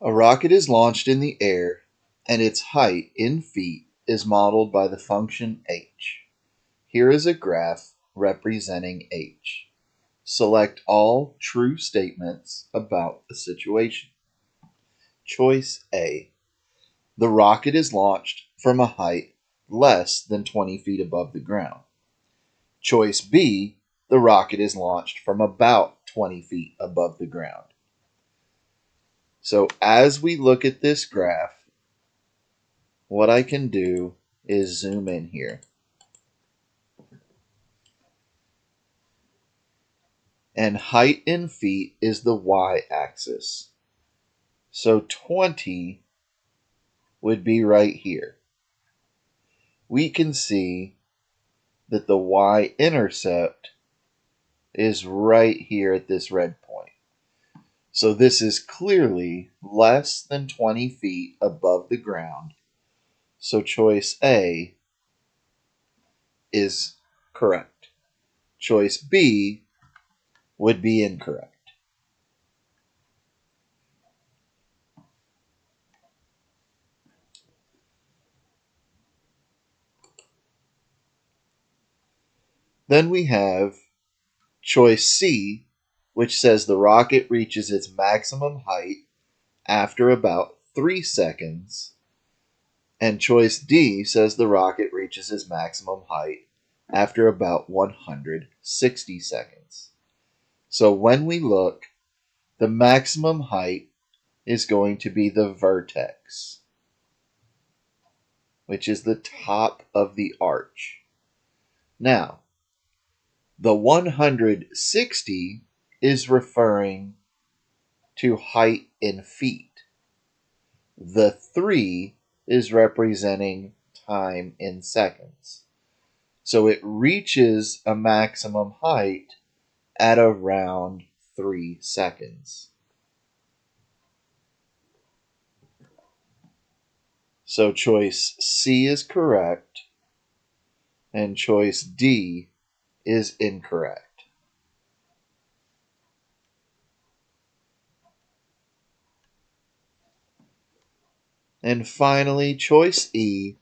A rocket is launched in the air, and its height in feet is modeled by the function h. Here is a graph representing h. Select all true statements about the situation. Choice A. The rocket is launched from a height less than 20 feet above the ground. Choice B. The rocket is launched from about 20 feet above the ground. So as we look at this graph, what I can do is zoom in here. And height in feet is the y-axis. So 20 would be right here. We can see that the y-intercept is right here at this red point. So this is clearly less than 20 feet above the ground. So choice A is correct. Choice B would be incorrect. Then we have choice C, which says the rocket reaches its maximum height after about 3 seconds. And choice D says the rocket reaches its maximum height after about 160 seconds. So when we look, the maximum height is going to be the vertex, which is the top of the arch. Now, the 160 is referring to height in feet. The 3 is representing time in seconds. So it reaches a maximum height at around 3 seconds. So choice C is correct, and choice D is incorrect. And finally, choice E,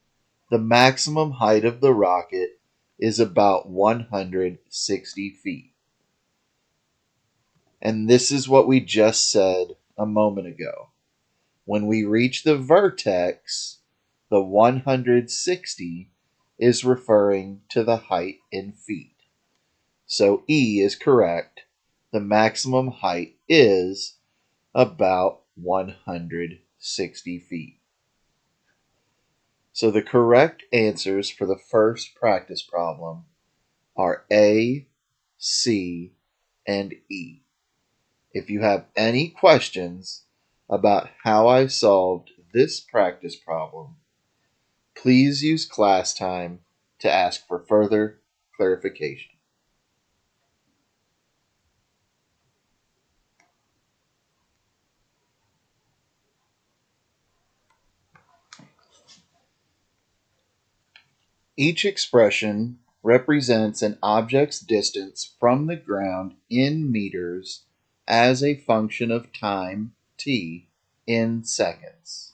the maximum height of the rocket is about 160 feet. And this is what we just said a moment ago. When we reach the vertex, the 160 is referring to the height in feet. So E is correct. The maximum height is about 160 feet. So the correct answers for the first practice problem are A, C, and E. If you have any questions about how I solved this practice problem, please use class time to ask for further clarification. Each expression represents an object's distance from the ground in meters as a function of time, t, in seconds.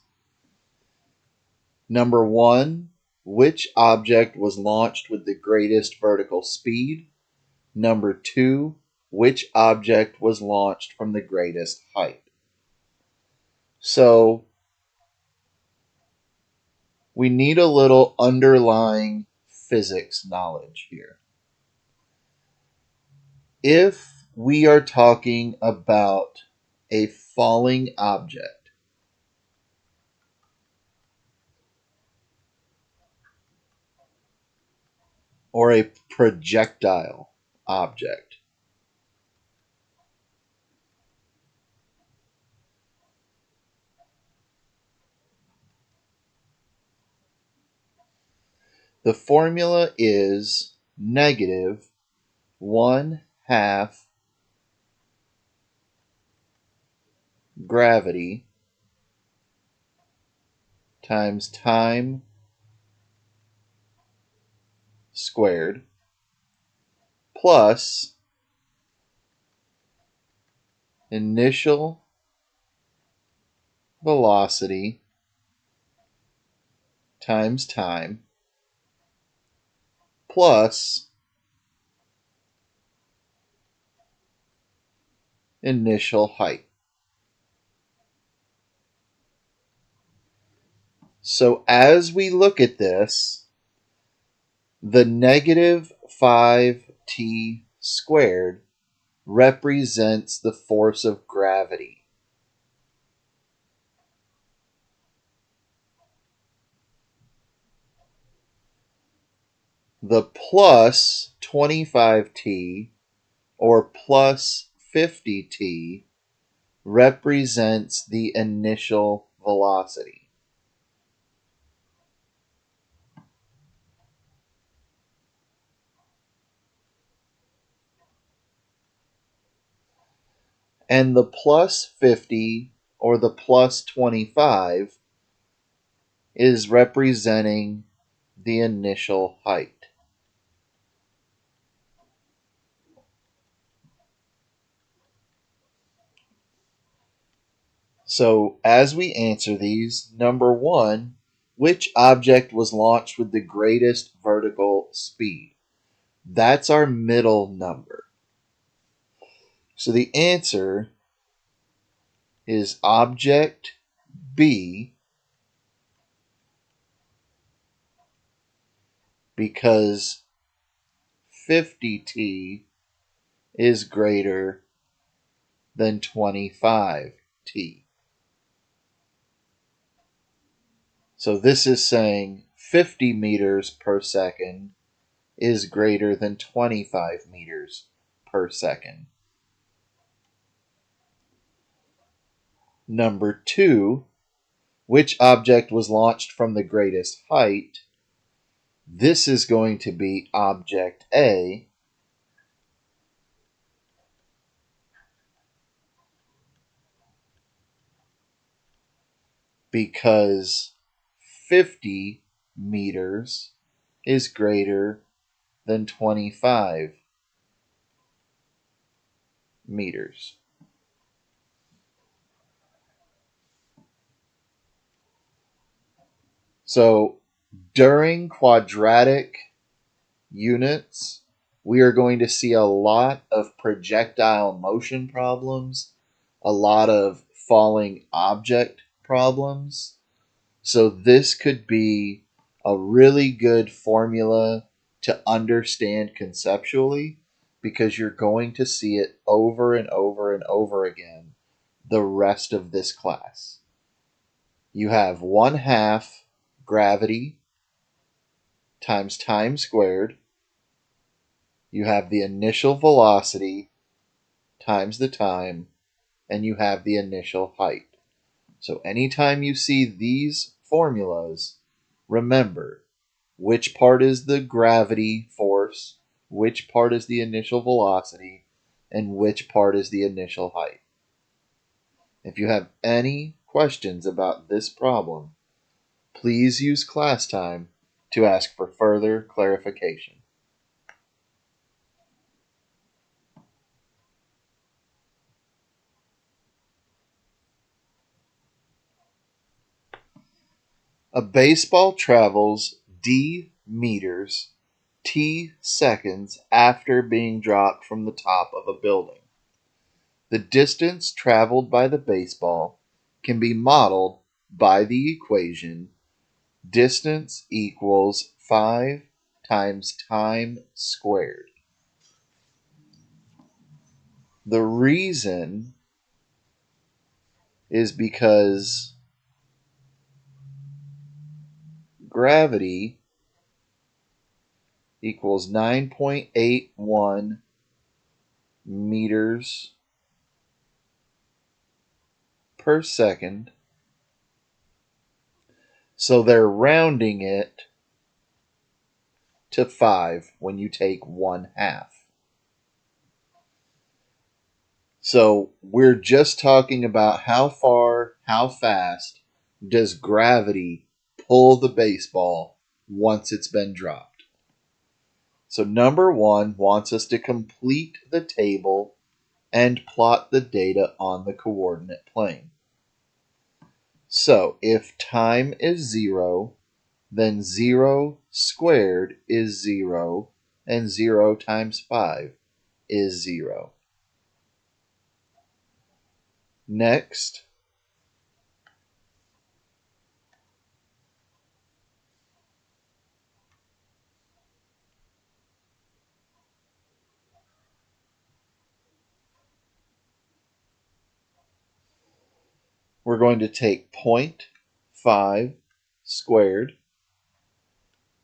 Number 1, which object was launched with the greatest vertical speed? Number 2, which object was launched from the greatest height? So we need a little underlying physics knowledge here. If we are talking about a falling object, or a projectile object, the formula is negative 1/2 gravity times time squared plus initial velocity times time plus initial height. So as we look at this, the negative 5t squared represents the force of gravity. The plus 25t or plus 50t represents the initial velocity. And the plus 50 or the plus 25 is representing the initial height. So as we answer these, number one, which object was launched with the greatest vertical speed? That's our middle number. So the answer is object B, because 50t is greater than 25t. So this is saying 50 meters per second is greater than 25 meters per second. Number two, which object was launched from the greatest height? This is going to be object A, because 50 meters is greater than 25 meters. So during quadratic units, we are going to see a lot of projectile motion problems, a lot of falling object problems. So this could be a really good formula to understand conceptually, because you're going to see it over and over and over again the rest of this class. You have 1/2 gravity times time squared. You have the initial velocity times the time, and you have the initial height. So anytime you see these formulas, remember which part is the gravity force, which part is the initial velocity, and which part is the initial height. If you have any questions about this problem, please use class time to ask for further clarification. A baseball travels d meters t seconds after being dropped from the top of a building. The distance traveled by the baseball can be modeled by the equation distance equals 5 times time squared. The reason is because gravity equals 9.81 meters per second. So they're rounding it to 5 when you take 1/2. So we're just talking about how far, how fast does gravity pull the baseball once it's been dropped. So number one wants us to complete the table and plot the data on the coordinate plane. So if time is 0, then 0 squared is 0, and 0 times 5 is 0. Next, we're going to take 0.5 squared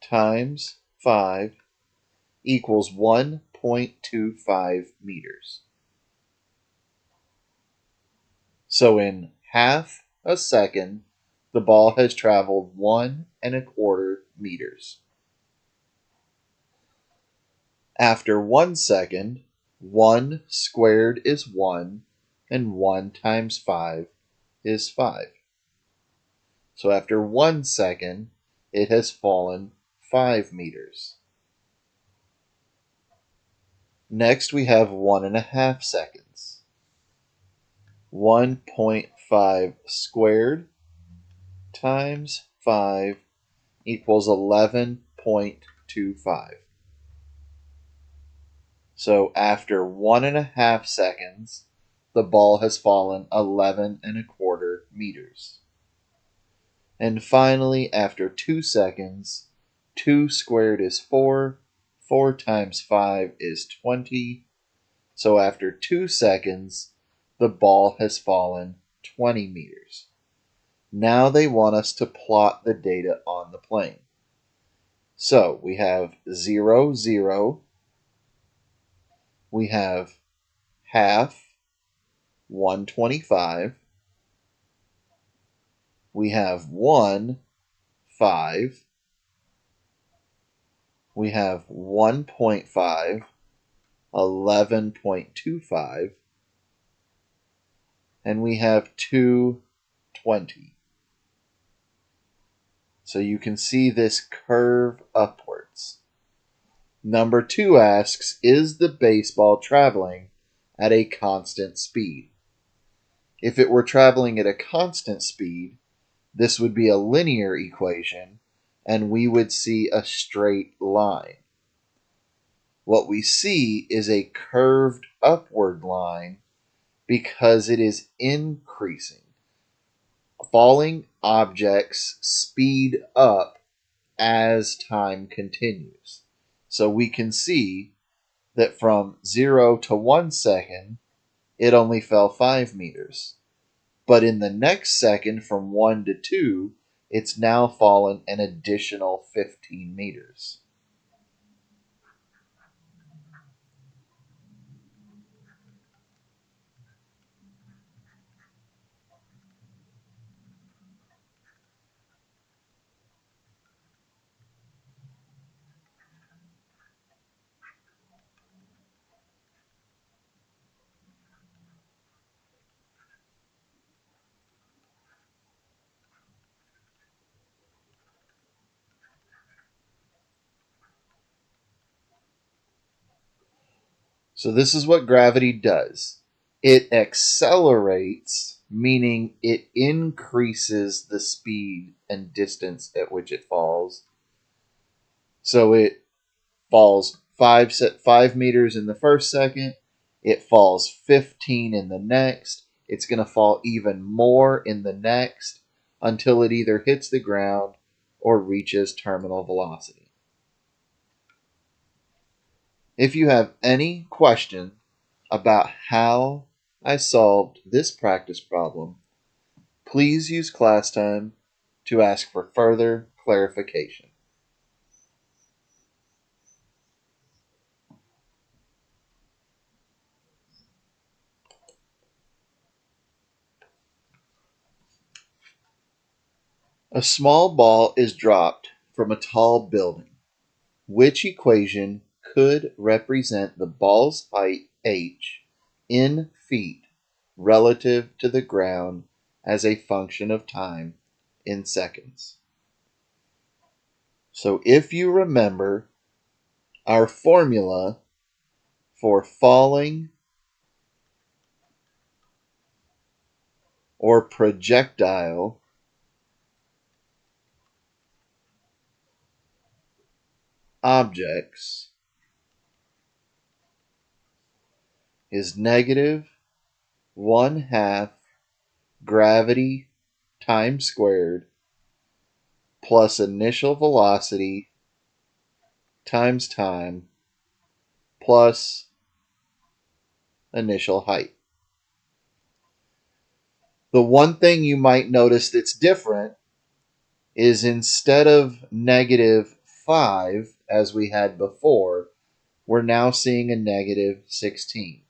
times 5 equals 1.25 meters. So in half a second, the ball has traveled 1.25 meters. After 1 second, 1 squared is 1, and 1 times 5 is 5. So after 1 second, it has fallen 5 meters. Next, we have 1.5 seconds. 1.5 squared times 5 equals 11.25. So after 1.5 seconds, the ball has fallen 11.25 meters. And finally, after 2 seconds, 2 squared is 4, 4 times 5 is 20. So after 2 seconds, the ball has fallen 20 meters. Now they want us to plot the data on the plane. So we have 0, 0. We have half, 125. We have 1, 5. We have 1.5, 11.25. And we have 2, 20. So you can see this curve upwards. Number 2 asks, is the baseball traveling at a constant speed? If it were traveling at a constant speed, this would be a linear equation, and we would see a straight line. What we see is a curved upward line because it is increasing. Falling objects speed up as time continues. So we can see that from 0 to 1 second, it only fell 5 meters. But in the next second, from 1 to 2, it's now fallen an additional 15 meters. So this is what gravity does. It accelerates, meaning it increases the speed and distance at which it falls. So it falls 5 meters in the first second. It falls 15 in the next. It's going to fall even more in the next until it either hits the ground or reaches terminal velocity. If you have any question about how I solved this practice problem, please use class time to ask for further clarification. A small ball is dropped from a tall building. Which equation could represent the ball's height h in feet relative to the ground as a function of time in seconds? So if you remember, our formula for falling or projectile objects is negative 1/2 gravity time squared plus initial velocity times time plus initial height. The one thing you might notice that's different is instead of -5 as we had before, we're now seeing a -16.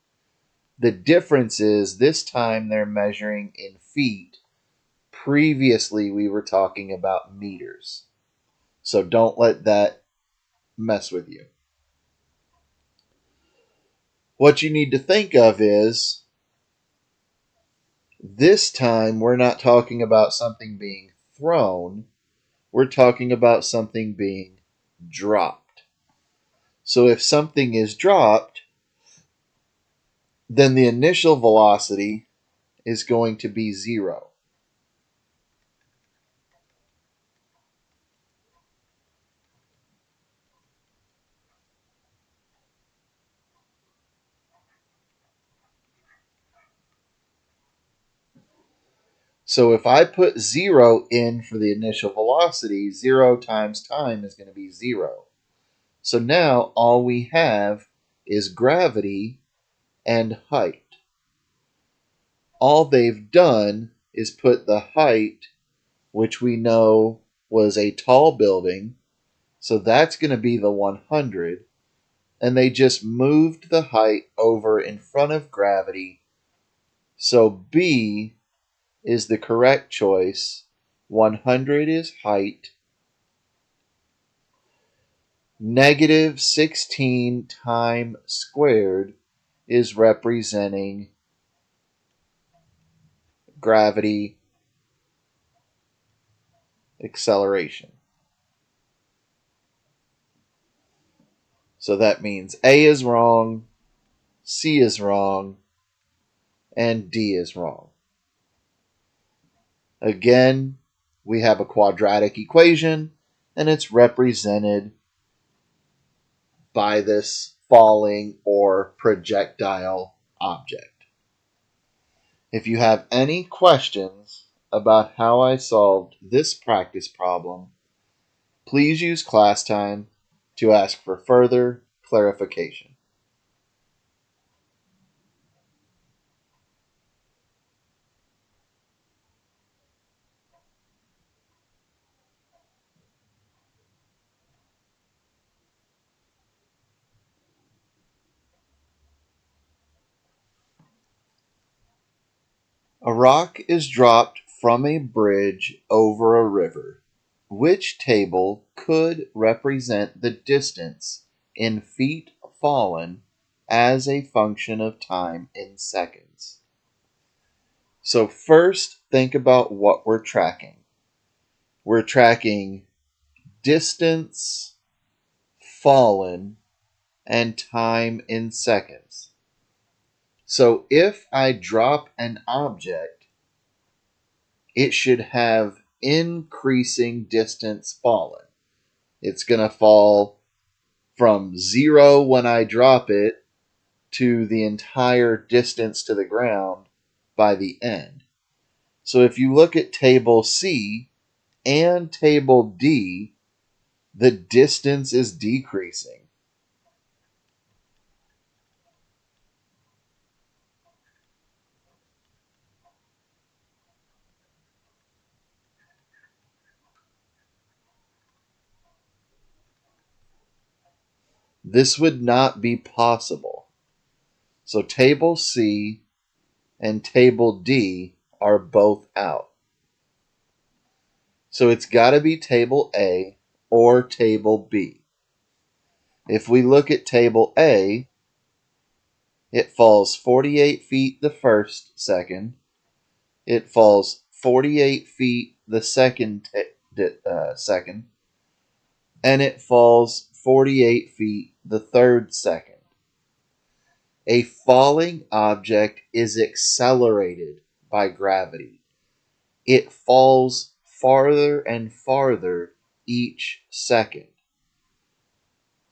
The difference is this time they're measuring in feet. Previously, we were talking about meters. So don't let that mess with you. What you need to think of is this time we're not talking about something being thrown, we're talking about something being dropped. So if something is dropped, then the initial velocity is going to be 0. So if I put 0 in for the initial velocity, 0 times time is going to be 0. So now all we have is gravity and height. All they've done is put the height, which we know was a tall building, so that's going to be the 100, and they just moved the height over in front of gravity. So B is the correct choice. 100 is height. -16 time squared is representing gravity acceleration. So that means A is wrong, C is wrong, and D is wrong. Again, we have a quadratic equation, and it's represented by this falling or projectile object. If you have any questions about how I solved this practice problem, please use class time to ask for further clarification. A rock is dropped from a bridge over a river. Which table could represent the distance in feet fallen as a function of time in seconds? So first, think about what we're tracking. We're tracking distance fallen and time in seconds. So if I drop an object, it should have increasing distance fallen. It's going to fall from 0 when I drop it to the entire distance to the ground by the end. So if you look at table C and table D, the distance is decreasing. This would not be possible. So table C and table D are both out. So it's got to be table A or table B. If we look at table A, it falls 48 feet the first second. It falls 48 feet the second second. And it falls 48 feet the third second. A falling object is accelerated by gravity. It falls farther and farther each second.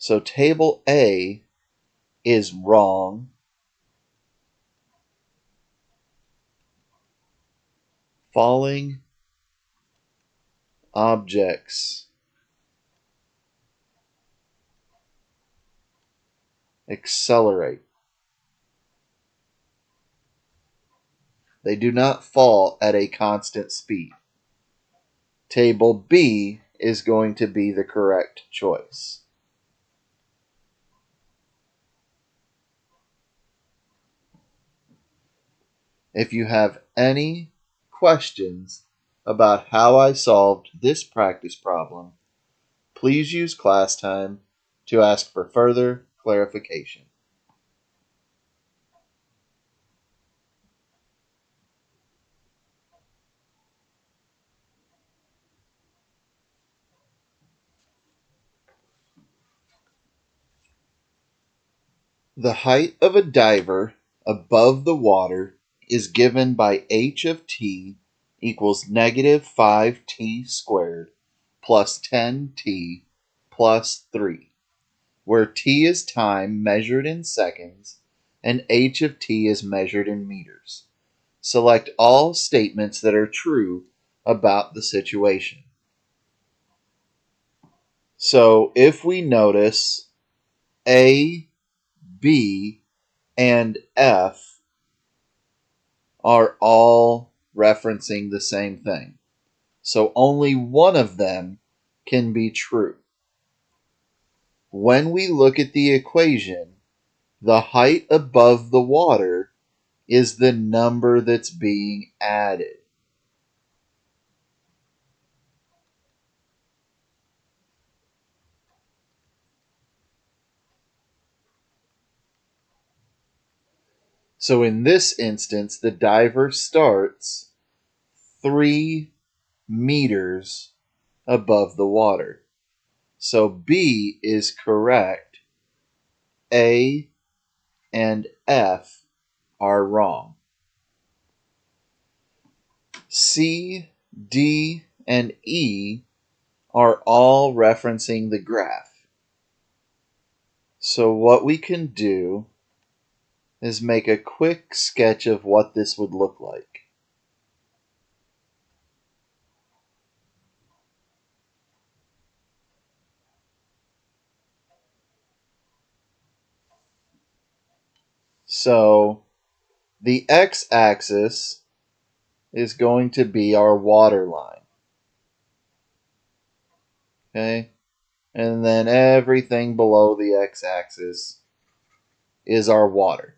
So table A is wrong. Falling objects accelerate. They do not fall at a constant speed. Table B is going to be the correct choice. If you have any questions about how I solved this practice problem, please use class time to ask for further clarification. The height of a diver above the water is given by h of t equals negative 5t squared plus 10t plus 3, where t is time measured in seconds and h of t is measured in meters. Select all statements that are true about the situation. So if we notice A, B, and F are all referencing the same thing. So only one of them can be true. When we look at the equation, the height above the water is the number that's being added. So in this instance, the diver starts 3 meters above the water. So B is correct. A and F are wrong. C, D, and E are all referencing the graph. So what we can do is make a quick sketch of what this would look like. So the x-axis is going to be our water line. Okay? And then everything below the x-axis is our water.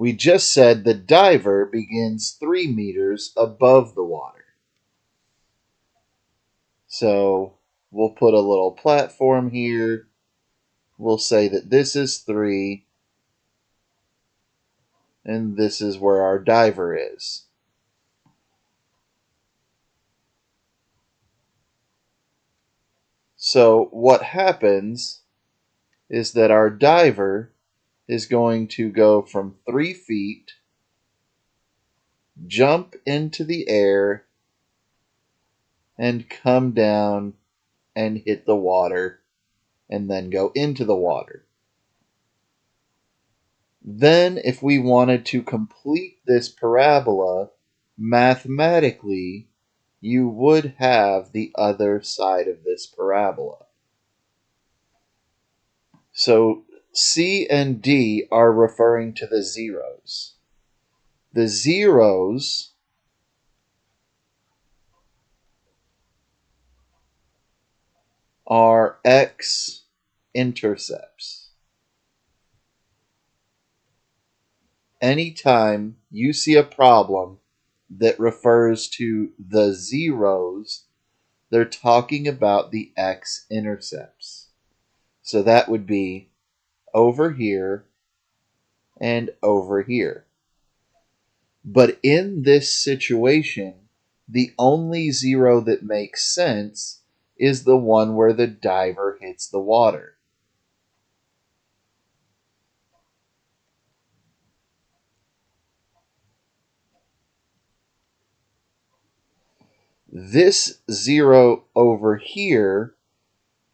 We just said the diver begins 3 meters above the water. So we'll put a little platform here. We'll say that this is 3, and this is where our diver is. So what happens is that our diver is going to go from 3 feet, jump into the air, and come down and hit the water, and then go into the water. Then, if we wanted to complete this parabola, mathematically, you would have the other side of this parabola. So C and D are referring to the zeros. The zeros are x-intercepts. Anytime you see a problem that refers to the zeros, they're talking about the x-intercepts. So that would be over here and over here. But in this situation, the only zero that makes sense is the one where the diver hits the water. This zero over here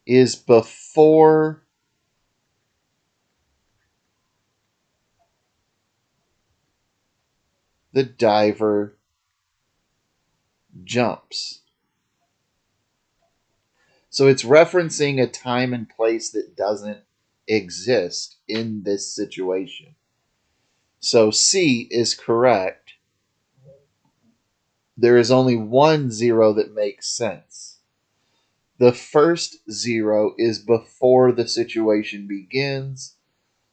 is before the diver jumps. So it's referencing a time and place that doesn't exist in this situation. So C is correct. There is only one zero that makes sense. The first zero is before the situation begins.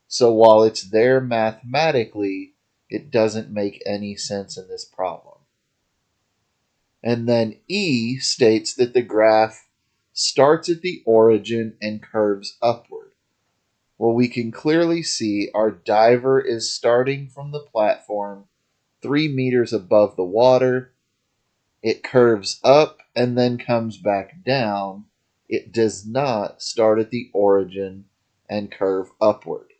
So while it's there mathematically, it doesn't make any sense in this problem. And then E states that the graph starts at the origin and curves upward. Well, we can clearly see our diver is starting from the platform 3 meters above the water. It curves up and then comes back down. It does not start at the origin and curve upward.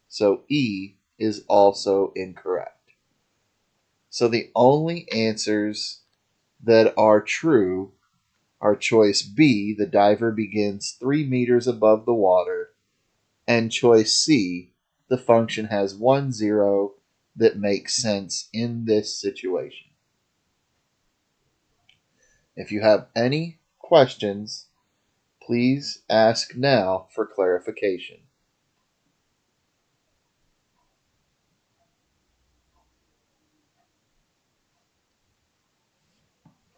So E is also incorrect. So the only answers that are true are choice B, the diver begins 3 meters above the water, and choice C, the function has 1 0 that makes sense in this situation. If you have any questions, please ask now for clarification.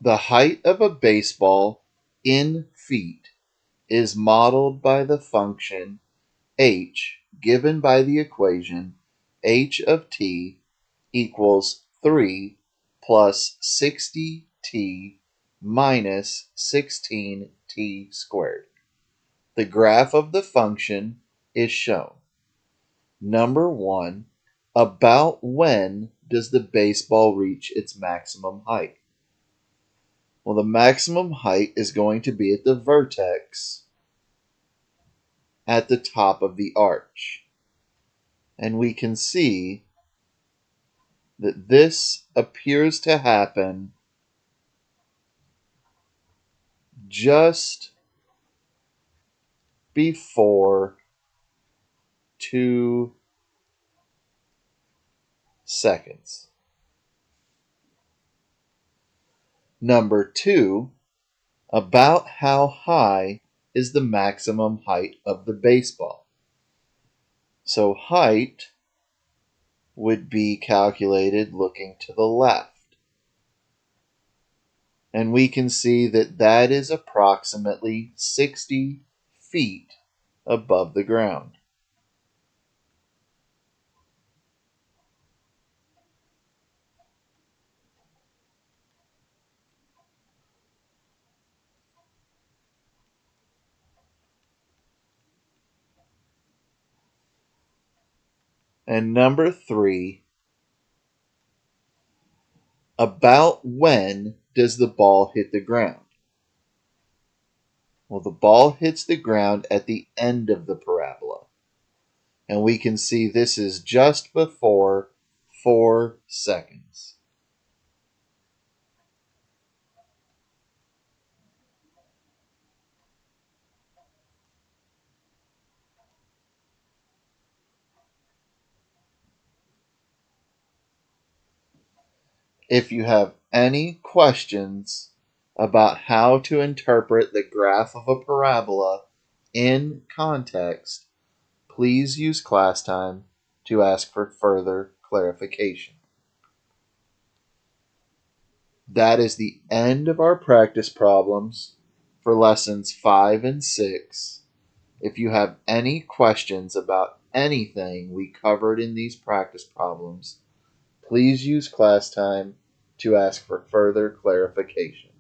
The height of a baseball in feet is modeled by the function h given by the equation h of t equals 3 plus 60t minus 16t squared. The graph of the function is shown. Number 1, about when does the baseball reach its maximum height? Well, the maximum height is going to be at the vertex at the top of the arch. And we can see that this appears to happen just before 2 seconds. Number 2, about how high is the maximum height of the baseball? So height would be calculated looking to the left. And we can see that that is approximately 60 feet above the ground. And number 3, about when does the ball hit the ground? Well, the ball hits the ground at the end of the parabola. And we can see this is just before 4 seconds. If you have any questions about how to interpret the graph of a parabola in context, please use class time to ask for further clarification. That is the end of our practice problems for lessons 5 and 6. If you have any questions about anything we covered in these practice problems, please use class time to ask for further clarification.